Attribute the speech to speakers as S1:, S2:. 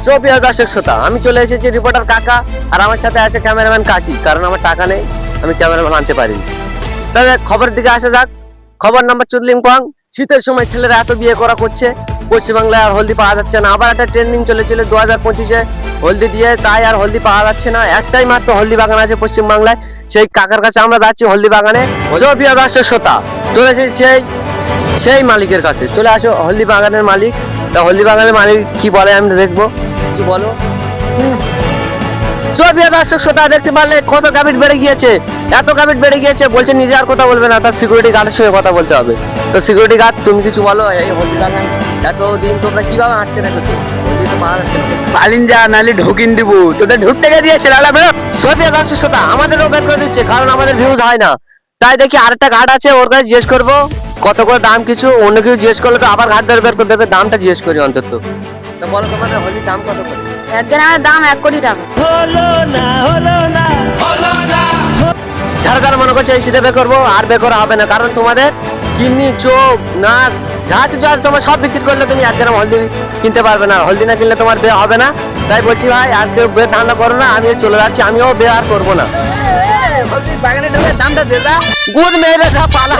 S1: প্রিয় দর্শক শ্রোতা, আমি চলে এসেছি রিপোর্টার কাকা, আর আমার সাথে আছে ক্যামেরাম্যান কাকি, কারণ আমার টাকা নেই, আমি ক্যামেরাম্যান আনতে পারিনি। তাহলে খবরের দিকে আসা যাক। খবর নাম্বার ৪ শীতের সময় ছেলেরা এত বিয়ে করা করছে, পশ্চিমবাংলায় আর হলদি পাওয়া যাচ্ছে না। আবার একটা ট্রেন্ডিং চলেছিল 2025-এ হলদি দিয়ে, তাই আর হলদি পাওয়া যাচ্ছে না। একটাই মাত্র হলদি বাগান আছে পশ্চিমবাংলায়, সেই কাকার কাছে আমরা যাচ্ছি হলদি বাগানে। প্রিয় দর্শক শ্রোতা, চলে এসেছি সেই মালিকের কাছে। চলে আসো হলদি বাগানের মালিক। তা হলদি বাগানের মালিক কি বলে আমি দেখবো, কি বলো। প্রিয় দর্শক শ্রোতা, দেখতে পারলে কত গাবিট বেড়ে গিয়েছে, এত গাবিট বেড়ে গিয়েছে, বলছে নিজে আর কথা বলবে না, তার সিকিউরিটি গার্ডের সঙ্গে কথা বলতে হবে। তো সিকিউরিটি গার্ড, তুমি কিছু বলো, এই হলদি বাগান এতদিন তোমরা কিভাবে আটকে রেখেছো? হলদি তো পাওয়া যাচ্ছে না।
S2: পালিন যা, নালি ঢুকিন দিব, তোদের ঢুকতে গে দিয়েছে লালা বেরো।
S1: প্রিয় দর্শক শ্রোতা, আমাদেরও বের করে দিচ্ছে, কারণ আমাদের ভিউজ হয় না। তাই দেখি আরেকটা গার্ড আছে, ওর কাছে জিজ্ঞেস করবো কত করে দাম। কিছু অন্য কিছু জিজ্ঞেস করলে তো আবার ঘাট ধরে বের করে দেবে, দামটা জিজ্ঞেস করি অন্তত। তো বলো তোমাদের হলদির দাম কত করে?
S3: 1 গ্রামের দাম 1 কোটি টাকা।
S1: যারা যারা মনে করছে এই শীতে বে করবো, আর বে করা হবে না, কারণ তোমাদের কিডনি, চোখ, নাক, যা কিছু আছে তোমার সব বিক্রি করলে তুমি 1 গ্রাম হলদি কিনতে পারবে না। হলদি না কিনলে তোমার বে হবে না। তাই বলছি ভাই, আর কেউ বে ধান্দা করো না, আমি চলে যাচ্ছি, আমিও বে আর করবো না।
S2: হলদির বাগানে ঢুকে দামটা দে যা।
S1: গুড মেয়েরা সব পালা।